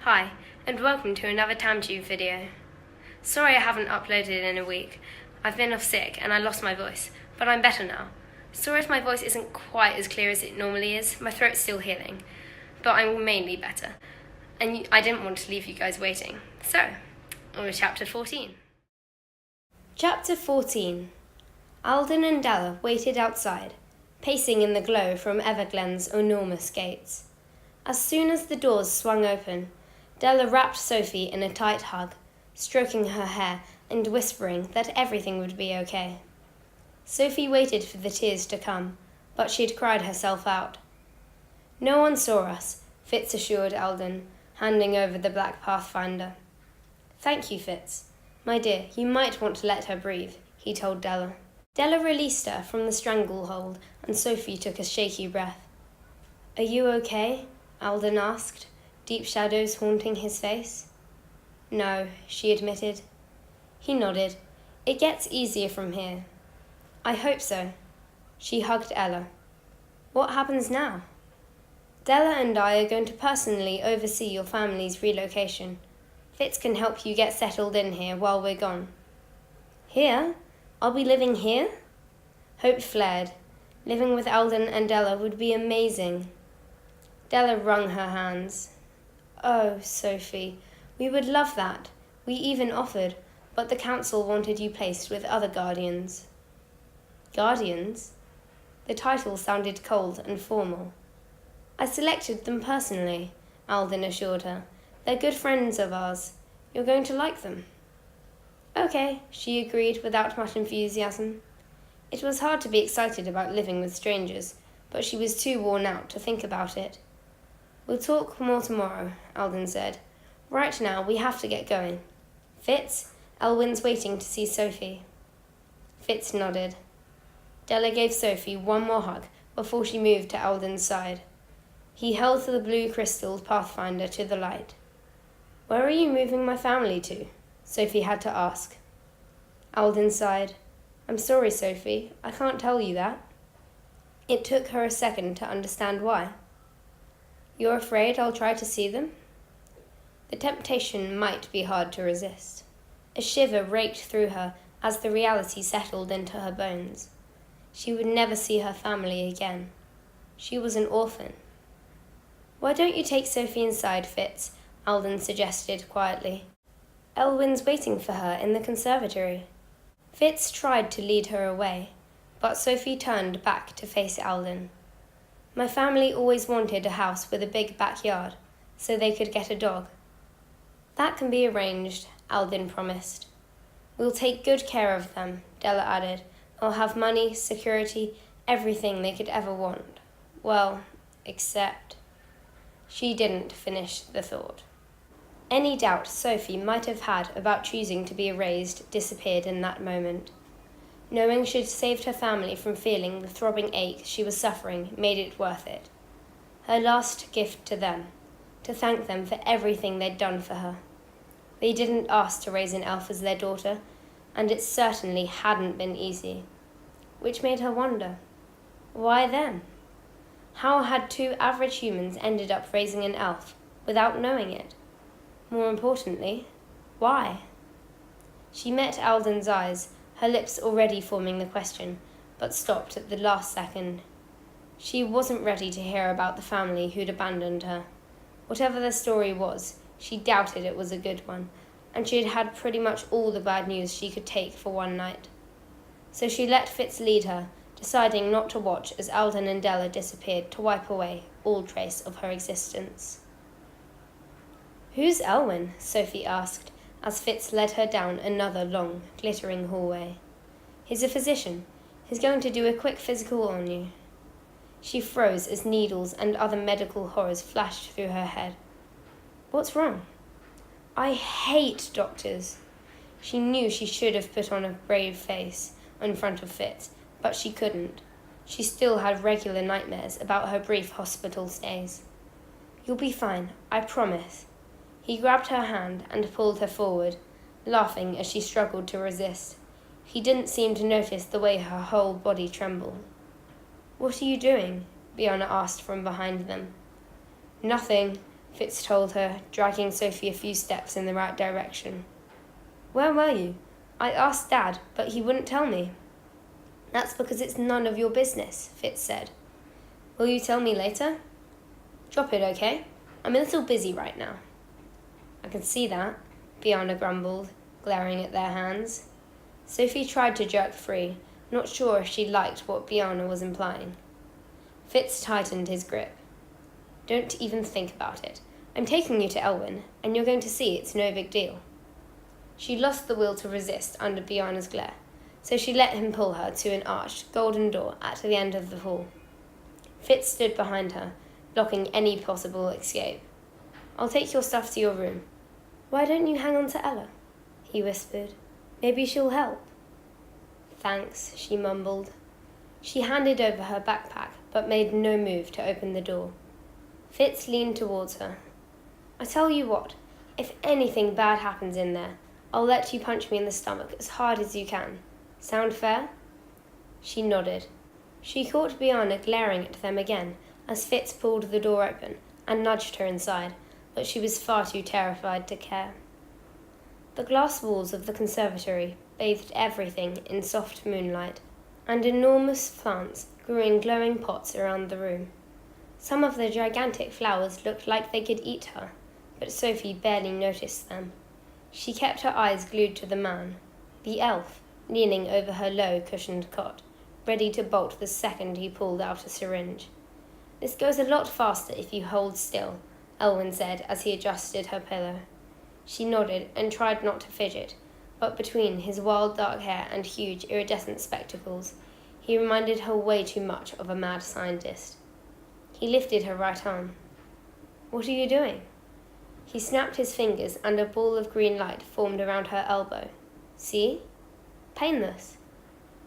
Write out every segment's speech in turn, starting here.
Hi, and welcome to another TamTube video. Sorry I haven't uploaded in a week. I've been off sick and I lost my voice, but I'm better now. Sorry if my voice isn't quite as clear as it normally is. My throat's still healing, but I'm mainly better. And I didn't want to leave you guys waiting. So, on to chapter 14. Chapter 14. Alden and Della waited outside, pacing in the glow from Everglen's enormous gates. As soon as the doors swung open, Della wrapped Sophie in a tight hug, stroking her hair and whispering that everything would be okay. Sophie waited for the tears to come, but she'd cried herself out. No one saw us, Fitz assured Alden, handing over the black Pathfinder. Thank you, Fitz. My dear, you might want to let her breathe, he told Della. Della released her from the stranglehold, and Sophie took a shaky breath. Are you okay? Alden asked, deep shadows haunting his face. No, she admitted. He nodded. It gets easier from here. I hope so. She hugged Ella. What happens now? Della and I are going to personally oversee your family's relocation. Fitz can help you get settled in here while we're gone. Here? I'll be living here? Hope flared. Living with Alden and Della would be amazing. Della wrung her hands. Oh, Sophie, we would love that. We even offered, but the council wanted you placed with other guardians. Guardians? The title sounded cold and formal. I selected them personally, Alden assured her. They're good friends of ours. You're going to like them. Okay, she agreed without much enthusiasm. It was hard to be excited about living with strangers, but she was too worn out to think about it. We'll talk more tomorrow, Alden said. Right now, we have to get going. Fitz, Elwyn's waiting to see Sophie. Fitz nodded. Della gave Sophie one more hug before she moved to Alden's side. He held the blue crystal Pathfinder to the light. Where are you moving my family to? Sophie had to ask. Alden sighed. I'm sorry, Sophie. I can't tell you that. It took her a second to understand why. You're afraid I'll try to see them? The temptation might be hard to resist. A shiver raked through her as the reality settled into her bones. She would never see her family again. She was an orphan. Why don't you take Sophie inside, Fitz? Alden suggested quietly. Elwyn's waiting for her in the conservatory. Fitz tried to lead her away, but Sophie turned back to face Alden. My family always wanted a house with a big backyard, so they could get a dog. That can be arranged, Alden promised. We'll take good care of them, Della added. They'll have money, security, everything they could ever want. Well, except... She didn't finish the thought. Any doubt Sophie might have had about choosing to be raised disappeared in that moment. Knowing she'd saved her family from feeling the throbbing ache she was suffering made it worth it. Her last gift to them, to thank them for everything they'd done for her. They didn't ask to raise an elf as their daughter, and it certainly hadn't been easy. Which made her wonder, why them? How had two average humans ended up raising an elf without knowing it? More importantly, why? She met Alden's eyes, her lips already forming the question, but stopped at the last second. She wasn't ready to hear about the family who'd abandoned her. Whatever the story was, she doubted it was a good one, and she had had pretty much all the bad news she could take for one night. So she let Fitz lead her, deciding not to watch as Alden and Della disappeared to wipe away all trace of her existence. Who's Elwyn? Sophie asked, as Fitz led her down another long, glittering hallway. He's a physician. He's going to do a quick physical on you. She froze as needles and other medical horrors flashed through her head. What's wrong? I hate doctors. She knew she should have put on a brave face in front of Fitz, but she couldn't. She still had regular nightmares about her brief hospital stays. You'll be fine, I promise. He grabbed her hand and pulled her forward, laughing as she struggled to resist. He didn't seem to notice the way her whole body trembled. What are you doing? Bianna asked from behind them. Nothing. Fitz told her, dragging Sophie a few steps in the right direction. Where were you? I asked Dad, but he wouldn't tell me. That's because it's none of your business, Fitz said. Will you tell me later? Drop it, okay? I'm a little busy right now. I can see that, Biana grumbled, glaring at their hands. Sophie tried to jerk free, not sure if she liked what Biana was implying. Fitz tightened his grip. Don't even think about it. I'm taking you to Elwyn, and you're going to see it's no big deal. She lost the will to resist under Biana's glare, so she let him pull her to an arched, golden door at the end of the hall. Fitz stood behind her, blocking any possible escape. I'll take your stuff to your room. Why don't you hang on to Ella? He whispered. Maybe she'll help. Thanks, she mumbled. She handed over her backpack, but made no move to open the door. Fitz leaned towards her. I tell you what, if anything bad happens in there, I'll let you punch me in the stomach as hard as you can. Sound fair? She nodded. She caught Biana glaring at them again as Fitz pulled the door open and nudged her inside, but she was far too terrified to care. The glass walls of the conservatory bathed everything in soft moonlight, and enormous plants grew in glowing pots around the room. Some of the gigantic flowers looked like they could eat her, but Sophie barely noticed them. She kept her eyes glued to the man, the elf, leaning over her low, cushioned cot, ready to bolt the second he pulled out a syringe. This goes a lot faster if you hold still, Elwyn said as he adjusted her pillow. She nodded and tried not to fidget, but between his wild dark hair and huge iridescent spectacles, he reminded her way too much of a mad scientist. He lifted her right arm. What are you doing? He snapped his fingers and a ball of green light formed around her elbow. See? Painless.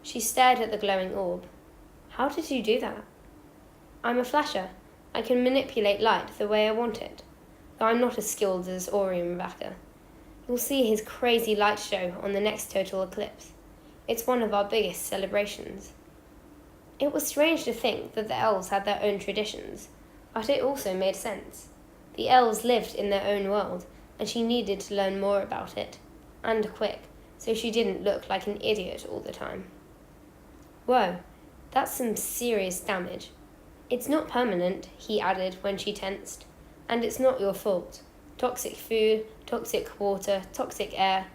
She stared at the glowing orb. How did you do that? I'm a flasher. I can manipulate light the way I want it, though I'm not as skilled as Orion backer. You'll see his crazy light show on the next total eclipse. It's one of our biggest celebrations. It was strange to think that the elves had their own traditions, but it also made sense. The elves lived in their own world, and she needed to learn more about it, and quick, so she didn't look like an idiot all the time. Whoa, that's some serious damage. It's not permanent, he added when she tensed, and it's not your fault. Toxic food, toxic water, toxic air.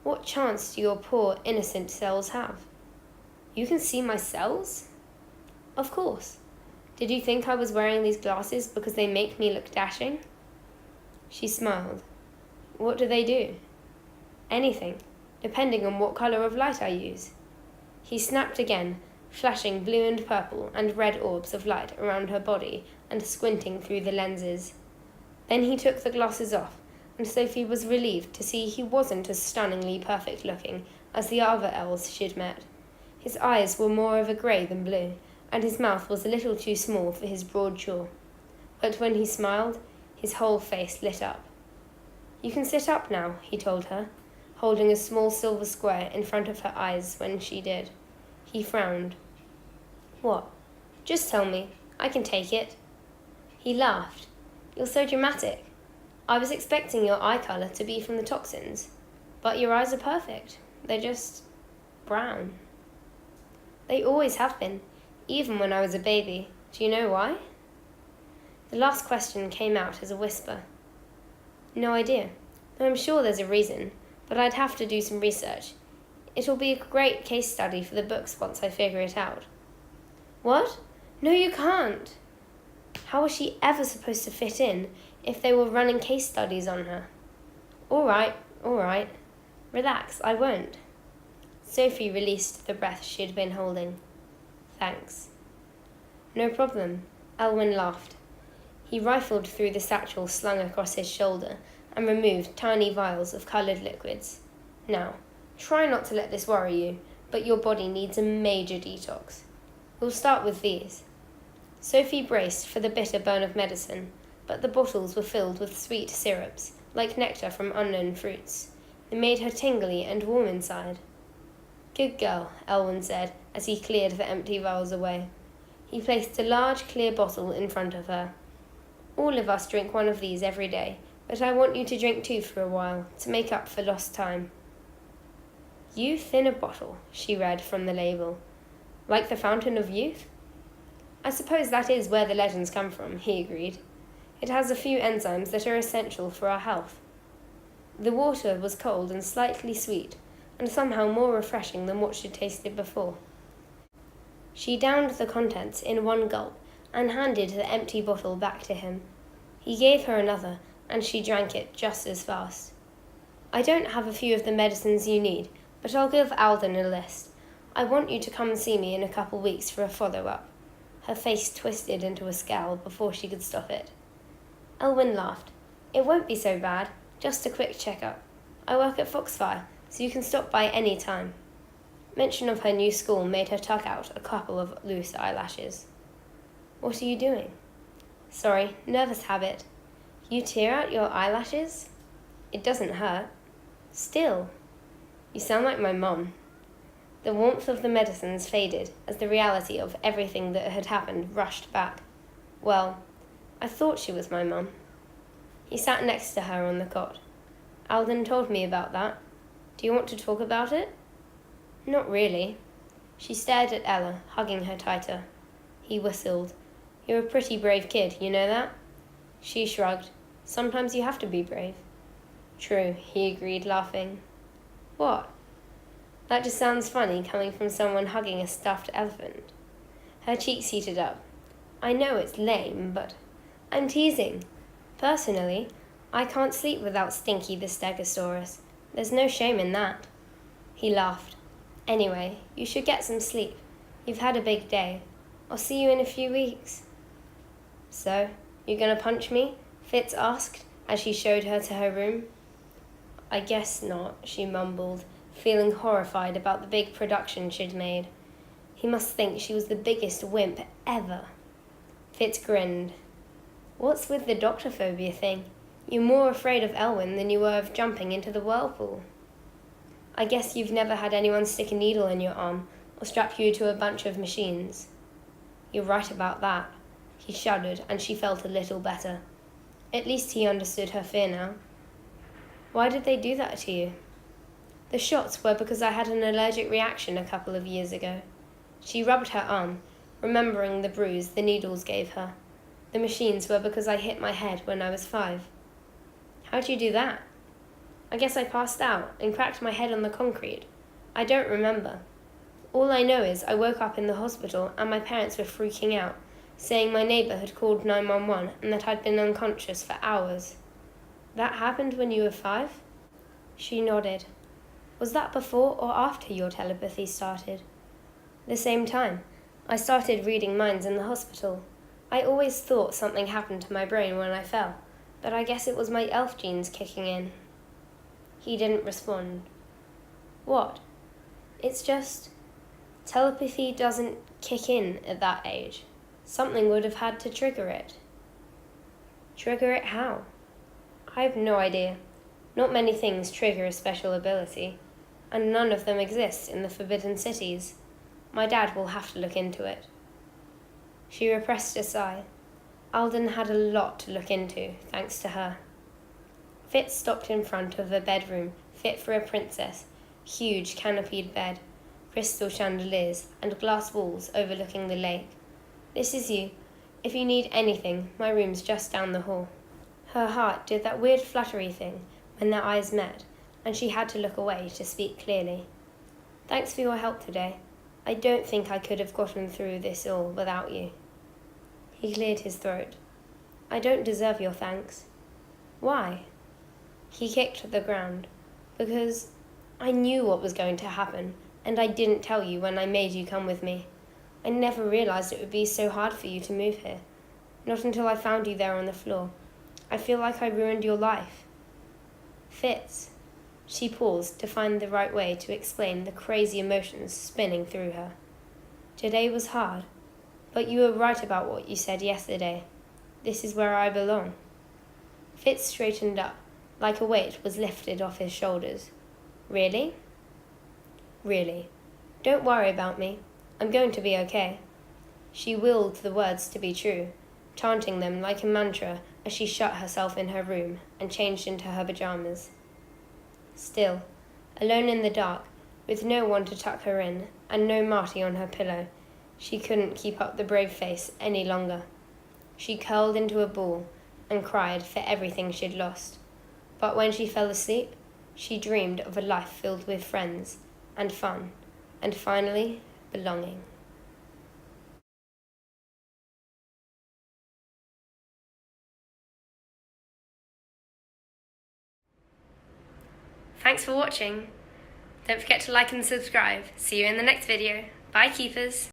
What chance do your poor, innocent cells have? You can see my cells? Of course. Did you think I was wearing these glasses because they make me look dashing? She smiled. What do they do? Anything, depending on what colour of light I use. He snapped again, flashing blue and purple and red orbs of light around her body and squinting through the lenses. Then he took the glasses off, and Sophie was relieved to see he wasn't as stunningly perfect looking as the other elves she'd met. His eyes were more of a grey than blue, and his mouth was a little too small for his broad jaw. But when he smiled, his whole face lit up. You can sit up now, he told her, holding a small silver square in front of her eyes when she did. He frowned. What? Just tell me. I can take it. He laughed. You're so dramatic. I was expecting your eye colour to be from the toxins, but your eyes are perfect. They're just brown. They always have been, even when I was a baby. Do you know why? The last question came out as a whisper. No idea, though I'm sure there's a reason, but I'd have to do some research. It'll be a great case study for the books once I figure it out. What? No, you can't. How was she ever supposed to fit in if they were running case studies on her? All right. Relax, I won't. Sophie released the breath she had been holding. Thanks. No problem, Elwyn laughed. He rifled through the satchel slung across his shoulder and removed tiny vials of coloured liquids. Now, try not to let this worry you, but your body needs a major detox. We'll start with these. Sophie braced for the bitter burn of medicine, but the bottles were filled with sweet syrups, like nectar from unknown fruits. They made her tingly and warm inside. Good girl, Elwyn said, as he cleared the empty vials away. He placed a large, clear bottle in front of her. All of us drink one of these every day, but I want you to drink 2 for a while, to make up for lost time." "Youth in a bottle," she read from the label. "Like the fountain of youth?" "I suppose that is where the legends come from," he agreed. "It has a few enzymes that are essential for our health." The water was cold and slightly sweet, and somehow more refreshing than what she'd tasted before. She downed the contents in one gulp and handed the empty bottle back to him. He gave her another, and she drank it just as fast. "I don't have a few of the medicines you need, but I'll give Alden a list. I want you to come and see me in a couple weeks for a follow-up." Her face twisted into a scowl before she could stop it. Elwyn laughed. "It won't be so bad, just a quick check-up. I work at Foxfire, so you can stop by any time." Mention of her new school made her tuck out a couple of loose eyelashes. "What are you doing?" "Sorry, nervous habit." "You tear out your eyelashes?" "It doesn't hurt." "Still." "You sound like my mum." The warmth of the medicines faded as the reality of everything that had happened rushed back. "Well, I thought she was my mum." He sat next to her on the cot. "Alden told me about that. Do you want to talk about it?" "Not really." She stared at Ella, hugging her tighter. He whistled. "You're a pretty brave kid, you know that?" She shrugged. "Sometimes you have to be brave." "True," he agreed, laughing. "What?" "That just sounds funny coming from someone hugging a stuffed elephant." Her cheeks heated up. "I know it's lame, but I'm teasing. Personally, I can't sleep without Stinky the Stegosaurus. There's no shame in that." He laughed. "Anyway, you should get some sleep. You've had a big day. I'll see you in a few weeks." "So, you're gonna punch me?" Fitz asked as she showed her to her room. "I guess not," she mumbled, feeling horrified about the big production she'd made. He must think she was the biggest wimp ever. Fitz grinned. "What's with the doctor-phobia thing? You're more afraid of Elwyn than you were of jumping into the whirlpool." "I guess you've never had anyone stick a needle in your arm or strap you to a bunch of machines." "You're right about that." He shuddered, and she felt a little better. At least he understood her fear now. "Why did they do that to you?" "The shots were because I had an allergic reaction a couple of years ago." She rubbed her arm, remembering the bruise the needles gave her. "The machines were because I hit my head when I was 5. "How'd you do that?" "I guess I passed out and cracked my head on the concrete. I don't remember. All I know is I woke up in the hospital and my parents were freaking out, saying my neighbour had called 911 and that I'd been unconscious for hours." "That happened when you were 5? She nodded. "Was that before or after your telepathy started?" "The same time. I started reading minds in the hospital. I always thought something happened to my brain when I fell, but I guess it was my elf genes kicking in." He didn't respond. "What?" "It's just, telepathy doesn't kick in at that age. Something would have had to trigger it." "Trigger it how?" "I have no idea. Not many things trigger a special ability, and none of them exist in the Forbidden Cities. My dad will have to look into it." She repressed a sigh. Alden had a lot to look into, thanks to her. Fitz stopped in front of a bedroom fit for a princess, huge canopied bed, crystal chandeliers, and glass walls overlooking the lake. "This is you. If you need anything, my room's just down the hall." Her heart did that weird fluttery thing when their eyes met, and she had to look away to speak clearly. "Thanks for your help today. I don't think I could have gotten through this all without you." He cleared his throat. "I don't deserve your thanks." "Why?" He kicked the ground. "Because I knew what was going to happen, and I didn't tell you when I made you come with me. I never realized it would be so hard for you to move here. Not until I found you there on the floor. I feel like I ruined your life." "Fitz." She paused to find the right way to explain the crazy emotions spinning through her. "Today was hard, but you were right about what you said yesterday. This is where I belong." Fitz straightened up, like a weight was lifted off his shoulders. "Really?" "Really. Don't worry about me. I'm going to be okay." She willed the words to be true, chanting them like a mantra as she shut herself in her room and changed into her pajamas. Still, alone in the dark, with no one to tuck her in and no Marty on her pillow, she couldn't keep up the brave face any longer. She curled into a ball and cried for everything she'd lost. But when she fell asleep, she dreamed of a life filled with friends and fun, and finally, belonging. Thanks for watching. Don't forget to like and subscribe. See you in the next video. Bye, keepers.